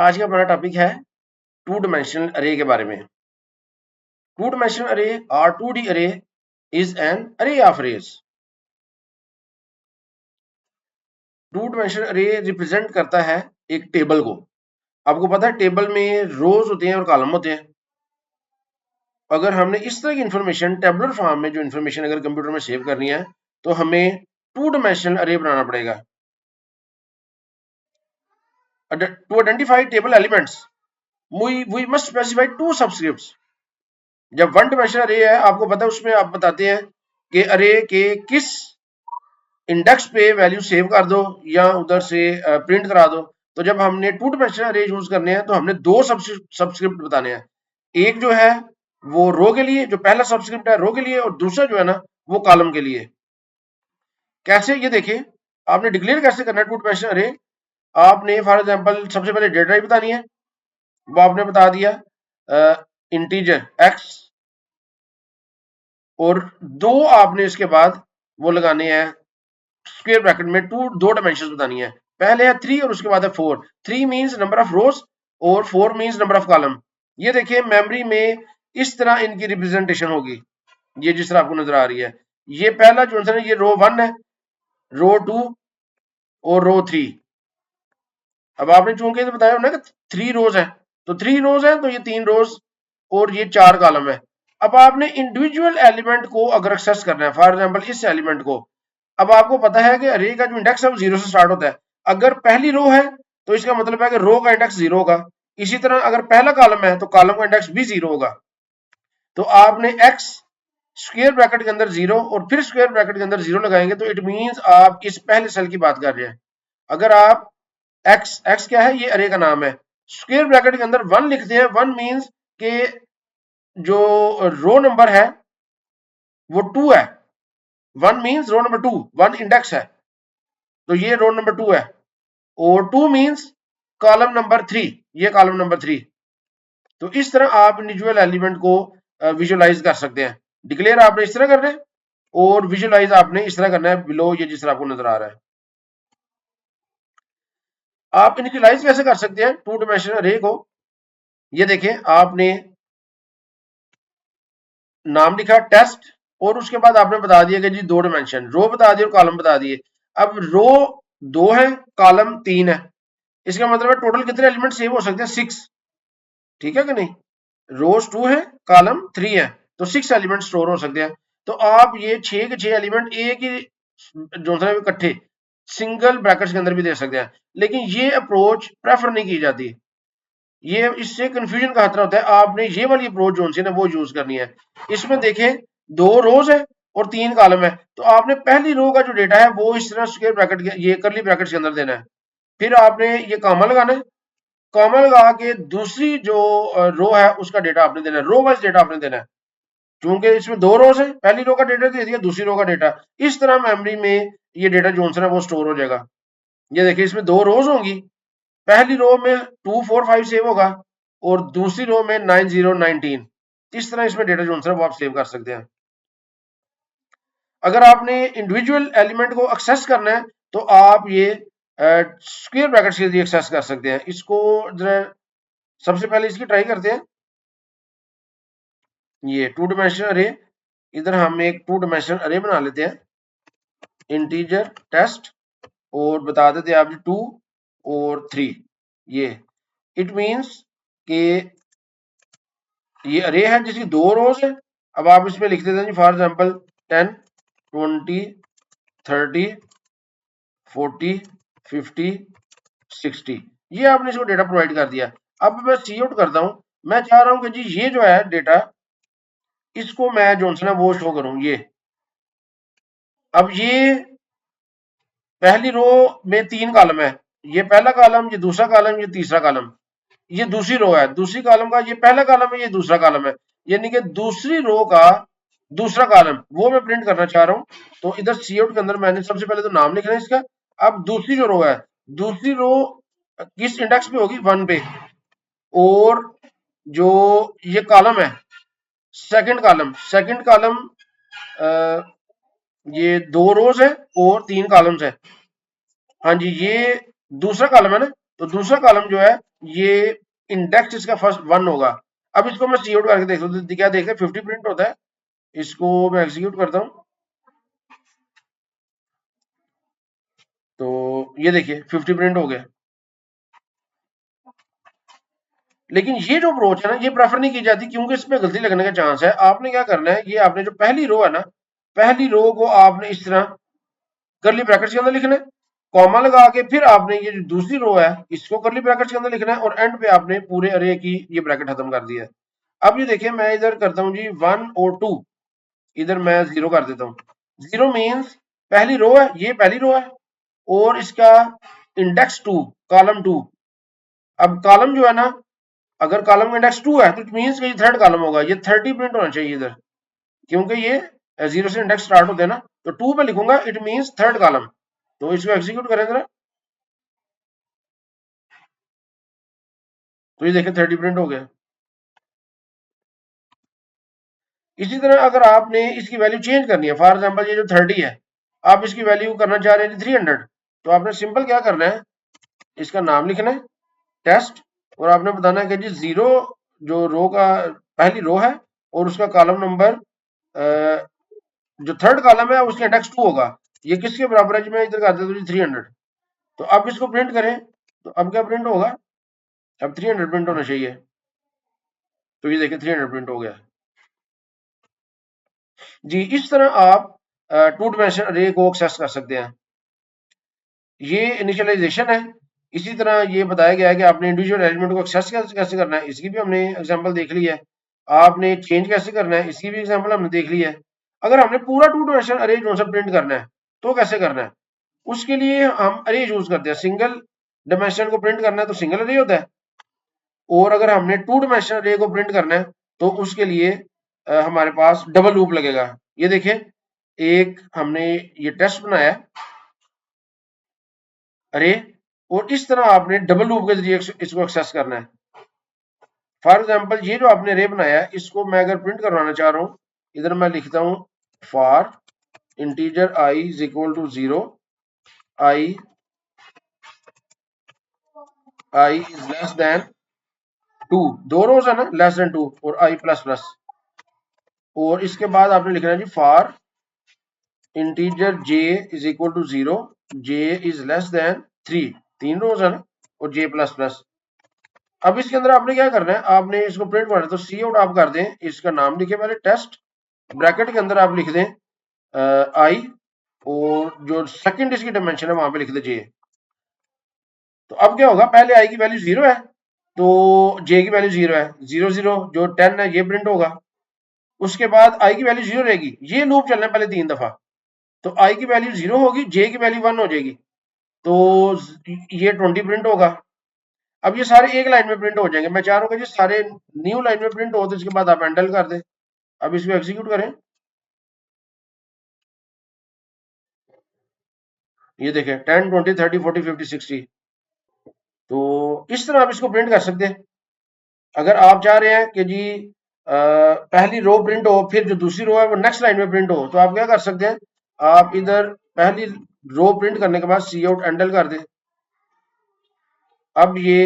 आज का हमारा टॉपिक है टू डायमेंशनल अरे के बारे में। टू डायमेंशनल अरे और 2D अरे इज एन अरे ऑफ अरेज। टू डायमेंशनल अरे रिप्रेजेंट करता है एक टेबल को। आपको पता है टेबल में रोज होते हैं और कॉलम होते हैं। अगर हमने इस तरह की इंफॉर्मेशन टेबुलर फॉर्म में जो इंफॉर्मेशन अगर कंप्यूटर में सेव करनी है तो हमें टू डायमेंशनल अरे बनाना पड़ेगा। To identify table elements we must specify two subscripts. जब वन डायमेंशनल अरे है आपको पता है उसमें आप बताते हैं कि अरे के किस इंडेक्स पे वैल्यू सेव कर दो या उधर से प्रिंट करा दो। तो जब हमने टू डायमेंशनल अरे यूज करने हैं तो हमने दो सबस्क्रिप्ट बताने हैं। एक जो है वो रो के लिए, जो पहला सबस्क्रिप्ट है रो के लिए, और दूसरा जो है ना वो कॉलम के लिए। कैसे ये देखिए, आपने डिक्लेयर कैसे करना है टू डायमेंशनल अरे। आपने फॉर एग्जांपल सबसे पहले डेटा टाइप बतानी है, वो आपने बता दिया इंटीजर एक्स, और दो आपने इसके बाद वो लगाने हैं स्क्वायर ब्रैकेट में दो डायमेंशन बतानी है। पहले है 3 और उसके बाद है 4। 3 मींस नंबर ऑफ रोज और 4 मींस नंबर ऑफ कॉलम। ये देखिए मेमोरी में इस तरह इनकी रिप्रेजेंटेशन होगी, ये जिस तरह आपको नजर आ रही है। ये पहला जो है ये रो 1 है, रो 2 और रो 3। अब आपने चूंकि बताया ना कि 3 रोज है, तो 3 रोज है तो ये 3 रोज और ये 4 कॉलम है। अब आपने इंडिविजुअल एलिमेंट को अगर एक्सेस करना है, फॉर एग्जांपल इस एलिमेंट को, अब आपको पता है कि अरे का जो इंडेक्स है वो 0 से स्टार्ट होता है। अगर पहली रो है तो इसका मतलब है कि रो का इंडेक्स 0 होगा। इसी तरह अगर पहला कॉलम है तो कॉलम का इंडेक्स भी 0 होगा। तो आपने एक्स स्क्वायर ब्रैकेट के अंदर 0 और फिर स्क्वायर ब्रैकेट के अंदर 0 लगाएंगे तो इट मींस आप इस पहले सेल की बात कर रहे हैं। अगर आप एक्स एक्स क्या है, ये अरे का नाम है, स्क्वायर ब्रैकेट के अंदर 1 लिखते हैं, 1 मींस के जो रो नंबर है वो 2 है। 1 मींस रो नंबर 2, 1 इंडेक्स है, तो ये रो नंबर 2 है। और 2 मींस कॉलम नंबर 3, ये कॉलम नंबर 3। तो इस तरह आप इंडिविजुअल एलिमेंट को विजुअलाइज कर सकते हैं। डिक्लेयर आपने इस तरह करना है और विजुअलाइज आपने इस तरह करना है बिलो, ये जिस तरह आपको नजर आ रहा है। आप इनिशियलाइज कैसे कर सकते हैं टू डायमेंशनल अरे को। ये देखें, आपने नाम लिखा टेस्ट और उसके बाद आपने बता दिया कि जी दो डायमेंशन, रो बता दिए और कॉलम बता दिए। अब रो 2 है, कॉलम 3 है, इसका मतलब है टोटल कितने एलिमेंट सेव हो सकते हैं, 6। ठीक है कि नहीं? रोज 2 है, कॉलम 3 है, तो 6 एलिमेंट स्टोर हो सकते हैं। तो आप ये 6 के 6 एलिमेंट एक ही जो है इकट्ठे सिंगल ब्रैकेट्स के अंदर भी दे सकते हैं, लेकिन ये अप्रोच प्रेफर नहीं की जाती। ये इससे कंफ्यूजन का खतरा होता है। आपने ये वाली अप्रोच जो सी ना वो यूज करनी है। इसमें देखें 2 रोज है और 3 कॉलम है, तो आपने पहली रो का जो डेटा है वो इस तरह स्क्वायर ब्रैकेट ये करली ब्रैकेट के अंदर देना है। फिर आपने ये कॉमा लगाना है, कॉमा लगा के दूसरी जो रो है उसका डेटा आपने देना है, रो वाइज डेटा आपने देना है। क्योंकि इसमें 2 रोज है, पहली रो का डेटा दे दिया, दूसरी रो का डेटा। इस तरह मेमोरी में ये डेटा जो है वो स्टोर हो जाएगा। ये देखिए इसमें 2 रोज होंगी, पहली रो में 2 4 5 सेव होगा और दूसरी रो में 9 0 19। इस तरह इसमें डेटा जो है वो आप सेव कर सकते हैं। अगर आपने इंडिविजुअल एलिमेंट को एक्सेस करना है तो आप ये स्क्वायर ब्रैकेट से एक्सेस कर सकते हैं। इसको जरा सबसे पहले इसकी ट्राई करते हैं। ये टू डायमेंशनल अरे, इधर हम एक टू डायमेंशनल अरे बना लेते हैं, इंटीजर टेस्ट, और बता देते हैं आप 2 और 3। ये इट मींस कि ये अरे है जिसकी 2 रोज है। अब आप इसमें लिख देते हैं फॉर एग्जांपल 10 20 30 40 50 60। ये आपने इसको डेटा प्रोवाइड कर दिया। अब मैं सी आउट करता हूं, मैं चाह रहा हूं कि जी ये जो है डेटा इसको मैं जो है वो शो करूं। ये अब ये पहली रो में 3 कॉलम है, ये पहला कॉलम, ये दूसरा कॉलम, ये तीसरा कॉलम। ये दूसरी रो है, दूसरी कॉलम का ये पहला कॉलम है, ये दूसरा कॉलम है, यानी कि दूसरी रो का दूसरा कॉलम वो मैं प्रिंट करना चाह रहा हूं। तो इधर सी आउट के अंदर मैंने सबसे पहले तो नाम लिखना है इसका। अब दूसरी जो रो है, दूसरी रो किस इंडेक्स पे होगी, 1 पे, और जो ये कॉलम है सेकंड कॉलम, सेकंड कॉलम ये 2 रोज है और 3 कॉलम्स है। हाँ जी, ये दूसरा कॉलम है ना, तो दूसरा कॉलम जो है ये इंडेक्स इसका फर्स्ट 1 होगा। अब इसको मैं सी आउट करके देख लूँ, क्या देखते हैं 50 प्रिंट होता है। इसको मैं एग्जीक्यूट करता हूँ, तो ये देखिए 50 प्रिंट हो गया। लेकिन ये जो अप्रोच है ना, ये प्रेफर नहीं की जाती क्योंकि इसमें गलती लगने का चांस है। आपने क्या करना है, ये आपने जो पहली रो है ना, पहली रो को आपने इस तरह करली ब्रैकेट्स के अंदर लिखना है, कॉमा लगा के फिर आपने ये जो दूसरी रो है इसको करली ब्रैकेट्स के अंदर लिखना है, और एंड पे आपने पूरे अरे की ये ब्रैकेट खत्म कर दिया है। अब ये देखिए मैं इधर करता हूँ जी 1 और 2, इधर मैं 0 कर देता हूँ। 0 मीन्स पहली रो है, ये पहली रो है और इसका इंडेक्स 2, कॉलम 2। अब कॉलम जो है ना, अगर कॉलम का इंडेक्स 2 है तो इट मीन्स कि ये थर्ड कॉलम होगा, ये 30 प्रिंट होना चाहिए इधर, क्योंकि ये 0 से इंडेक्स स्टार्ट होते हैं ना, तो 2 पे लिखूंगा इट मीन्स थर्ड कॉलम। तो इसको एग्जीक्यूट करें जरा, तो ये देखें 30 प्रिंट हो गया। इसी तरह अगर आपने इसकी वैल्यू चेंज करनी है, फॉर एग्जांपल ये जो 30 है, आप इसकी वैल्यू करना चाह रहे हैं 300, तो आपने सिंपल क्या करना है, इसका नाम लिखना है टेस्ट, और आपने बताना है कि जी 0 जो रो का पहली रो है और उसका कॉलम नंबर जो थर्ड कॉलम है उसका इंडेक्स 2 होगा, ये किसके बराबर है जी, मैं इधर कर देता हूँ 300। तो अब इसको प्रिंट करें, तो अब क्या प्रिंट होगा, अब 300 प्रिंट होना चाहिए। तो ये देखिए 300 प्रिंट हो गया। जी इस तरह आप टू डायमेंशनल अरे को एक्सेस कर सकते हैं। ये इनिशियलाइजेशन है। इसी तरह ये बताया गया है कि आपने इंडिविजुअल एलिमेंट को एक्सेस कैसे करना है, इसकी भी हमने एग्जांपल देख ली है। आपने चेंज कैसे करना है, इसकी भी एग्जांपल हमने देख ली है। अगर हमने पूरा टू डायमेंशनल अरे जो सा प्रिंट करना है तो कैसे करना है, उसके लिए हम अरे यूज करते हैं। सिंगल डायमेंशन को प्रिंट करना है तो सिंगल अरे होता है, और अगर हमने टू डायमेंशनल अरे को प्रिंट करना है तो उसके लिए हमारे पास डबल लूप लगेगा। ये देखिए एक हमने ये टेस्ट बनाया है अरे, और इस तरह आपने डबल लूप के जरिए इसको एक्सेस करना है। फॉर एग्जांपल ये जो आपने अरे बनाया है इसको मैं अगर प्रिंट करवाना चाह रहा हूँ, इधर मैं लिखता हूँ for integer i is equal to 0, i is less than 2, दो रोज है ना, लेस देन 2, और आई प्लस प्लस, और इसके बाद आपने लिखना है जी for integer j is equal to 0, j is less than 3, तीन रोज है ना, और j प्लस प्लस। अब इसके अंदर आपने क्या करना है, आपने इसको प्रिंट करना है, तो सी आउट आप कर दें, इसका नाम लिखे पहले टेस्ट, ब्रैकेट के अंदर आप लिख दें आई, और जो सेकंड इसकी डायमेंशन है वहां पे लिख दे जे। तो अब क्या होगा, पहले आई की वैल्यू 0 है तो जे की वैल्यू 0 है, 0 0 जो 10 है ये प्रिंट होगा। उसके बाद आई की वैल्यू 0 रहेगी, ये लूप चलना है पहले 3 दफा, तो आई की वैल्यू 0 होगी, जे की वैल्यू 1 हो जाएगी, तो ये 20 प्रिंट होगा। अब ये सारे एक लाइन में प्रिंट हो जाएंगे। मैं चाह रहा हूँ कि जी सारे न्यू लाइन में प्रिंट हो, तो इसके बाद आप एंडल कर दें। अब इसको एग्जीक्यूट करें, ये देखें 10 20 30 40 50 60। तो इस तरह आप इसको प्रिंट कर सकते हैं। अगर आप चाह रहे हैं कि जी पहली रो प्रिंट हो फिर जो दूसरी रो है वो नेक्स्ट लाइन में प्रिंट हो, तो आप क्या कर सकते हैं, आप इधर पहली रो प्रिंट करने के बाद सी आउट एंडल कर दें। अब ये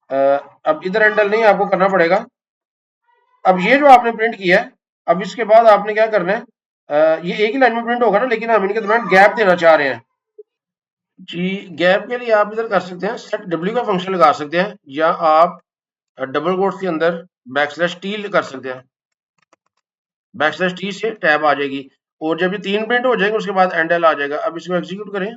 अ, अब इधर एंडल नहीं आपको करना पड़ेगा। अब ये जो आपने प्रिंट किया है, अब इसके बाद आपने क्या करना है, ये एक ही लाइन में प्रिंट होगा ना, लेकिन हम इनके दरम्यान गैप देना चाह रहे हैं। जी गैप के लिए आप इधर कर सकते हैं सेट डब्ल्यू का फंक्शन लगा सकते हैं, या आप डबल कोट्स के अंदर बैकस्लैश टी कर सकते हैं। बैकस्लैश टी से टैब आ जाएगी, और जब ये 3 प्रिंट हो जाएंगे उसके बाद एंडल आ जाएगा। अब इसको एग्जीक्यूट करें,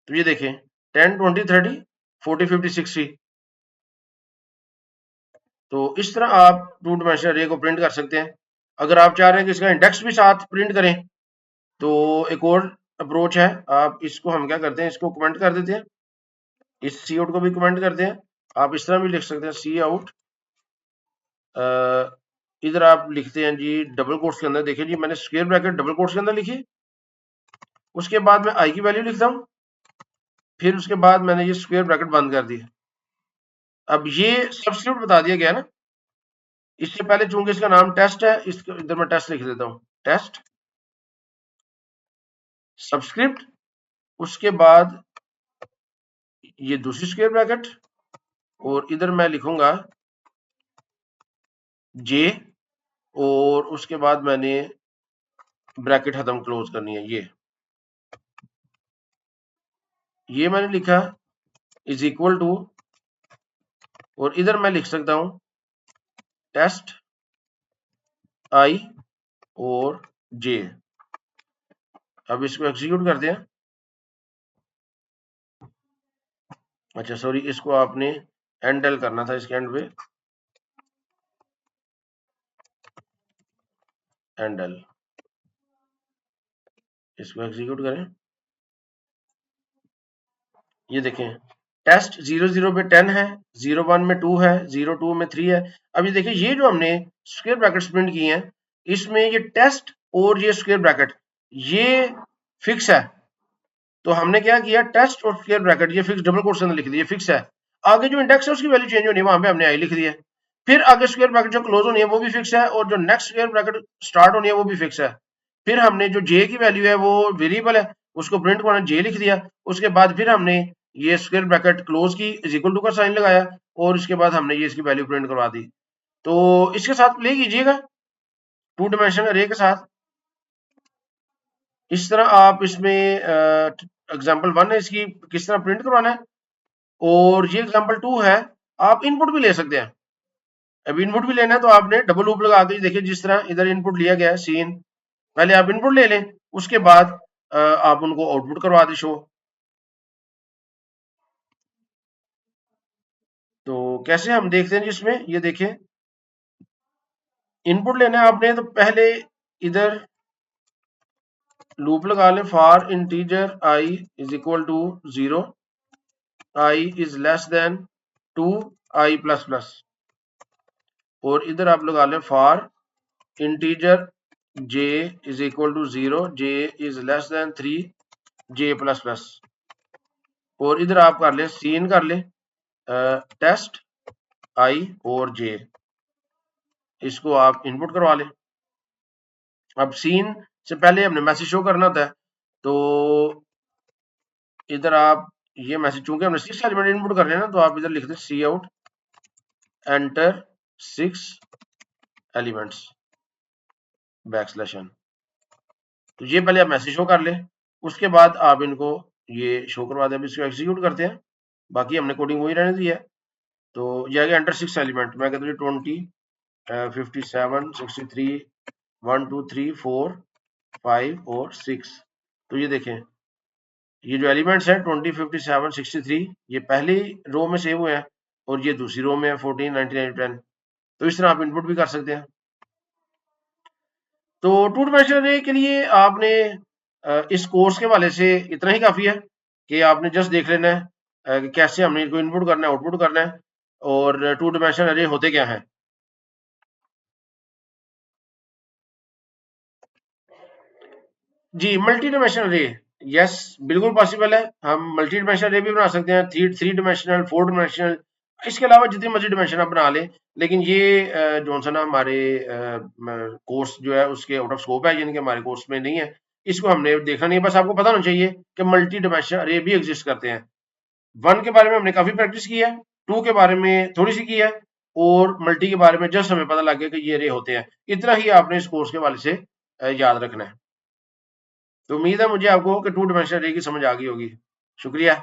तो ये देखें 10 20 30 40 50 60। तो इस तरह आप टू डायमेंशनल अरे को प्रिंट कर सकते हैं। अगर आप चाह रहे हैं कि इसका इंडेक्स भी साथ प्रिंट करें, तो एक और अप्रोच है। आप इसको हम क्या करते हैं, इसको कमेंट कर देते हैं, इस सी आउट को भी कमेंट करते हैं। आप इस तरह भी लिख सकते हैं सी आउट, इधर आप लिखते हैं जी डबल कोट्स के अंदर, देखिए जी मैंने स्क्वायर ब्रैकेट डबल कोट्स के अंदर लिखी, उसके बाद मैं आई की वैल्यू लिखता हूँ, फिर उसके बाद मैंने ये स्क्वायर ब्रैकेट बंद कर दी। अब ये सब्स्टिट्यूट बता दिया गया ना, इससे पहले चूंकि इसका नाम टेस्ट है, इसको इधर मैं टेस्ट लिख देता हूँ, टेस्ट सबस्क्रिप्ट उसके बाद ये दूसरी स्क्वायर ब्रैकेट और इधर मैं लिखूंगा जे और उसके बाद मैंने ब्रैकेट खत्म क्लोज करनी है। ये मैंने लिखा इज इक्वल टू और इधर मैं लिख सकता हूं टेस्ट आई और जे। अब इसको एग्जीक्यूट करते हैं। अच्छा सॉरी, इसको आपने एंडल करना था, इसके एंड पे एंडल। इसको एग्जीक्यूट करें। ये देखें टेस्ट 00 पे 10 है, 01 में 2 है, 02 में 3 है। अब ये देखिए ये जो हमने स्क्वायर ब्रैकेट प्रिंट किए हैं इसमें ये टेस्ट और ये स्क्वायर ब्रैकेट ये फिक्स है। तो हमने क्या किया, टेस्ट और स्क्वायर ब्रैकेट ये फिक्स डबल कोट्स के अंदर लिख दिए, फिक्स है। आगे जो इंडेक्स है उसकी वैल्यू चेंज होनी है, वहां पे हमने आई लिख दिया। फिर आगे स्क्वायर ब्रैकेट जो क्लोज होनी है वो भी फिक्स है और जो नेक्स्ट स्क्वायर ब्रैकेट स्टार्ट होनी है वो भी फिक्स है। फिर हमने जो जे की वैल्यू है वो वेरिएबल है, उसको प्रिंट करना जे लिख दिया। उसके बाद फिर हमने ये स्क्वायर ब्रैकेट क्लोज की इज इक्वल टू का साइन लगाया और उसके बाद हमने ये इसकी वैल्यू प्रिंट करवा दी। तो इसके साथ प्ले कीजिएगा टू डायमेंशनल अरे के साथ। इस तरह आप इसमें एग्जांपल 1 है इसकी किस तरह प्रिंट करवाना है और ये एग्जांपल 2 है। आप इनपुट भी ले सकते हैं। अब इनपुट भी लेना है तो आपने डबल लूप लगा के देखिए, जिस तरह इधर इनपुट लिया गया है सीन, पहले आप इनपुट ले लें उसके बाद आप उनको आउटपुट करवा दें शो। तो कैसे हम देखते हैं जिसमें ये देखें इनपुट लेना है आपने तो पहले इधर लूप लगा लें for integer i is equal to 0, i is less than 2 i plus plus और इधर आप लगा लें for integer j is equal to 0, j is less than 3 j plus plus और इधर आप कर लें सीन कर लें टेस्ट आई और जे, इसको आप इनपुट करवा लें। अब सीन से पहले हमने मैसेज शो करना होता है तो इधर आप ये मैसेज चूंकि हमने 6 एलिमेंट इनपुट कर रहे हैं ना तो आप इधर लिख दें cout enter 6 elements backslash n। तो ये पहले आप मैसेज शो कर लें, उसके बाद आप इनको ये शो करवा दें। अब इसको एग्जीक्यूट करते हैं, बाकी हमने कोडिंग वही रहने दी है। तो ये आगे एंटर 6 एलिमेंट, मैं कहता हूँ 20 57 63 1 2 3 4 5 और 6। तो ये देखें ये जो एलिमेंट्स हैं 20 57 63 ये पहली रो में सेव हुए हैं और ये दूसरी रो में है 14 99 10। तो इस तरह आप इनपुट भी कर सकते हैं। तो टू डायमेंशनल अरे के लिए आपने इस कोर्स के हवाले से इतना ही काफ़ी है कि आपने जस्ट देख लेना है कि कैसे हमने इनको इनपुट करना है आउटपुट करना है और टू डायमेंशनल अरे होते क्या हैं। जी मल्टी डायमेंशनल अरे, यस बिल्कुल पॉसिबल है। हम मल्टी डायमेंशनल अरे भी बना सकते हैं, थ्री डायमेंशनल, 4 डायमेंशनल, इसके अलावा जितनी मर्जी डायमेंशन आप बना लें। लेकिन ये जो सा ना हमारे कोर्स जो है उसके आउट ऑफ स्कोप है, यानी कि हमारे कोर्स में नहीं है। इसको हमने देखना नहीं है, बस आपको पता होना चाहिए कि मल्टी डायमेंशनल अरे भी एग्जिस्ट करते हैं। 1 के बारे में हमने काफी प्रैक्टिस की है, 2 के बारे में थोड़ी सी की है और मल्टी के बारे में जस्ट हमें पता लग गया कि ये अरे होते हैं। इतना ही आपने इस कोर्स के हवाले से याद रखना है। तो उम्मीद है मुझे आपको कि टू डायमेंशनल अरे की समझ आ गई होगी। शुक्रिया।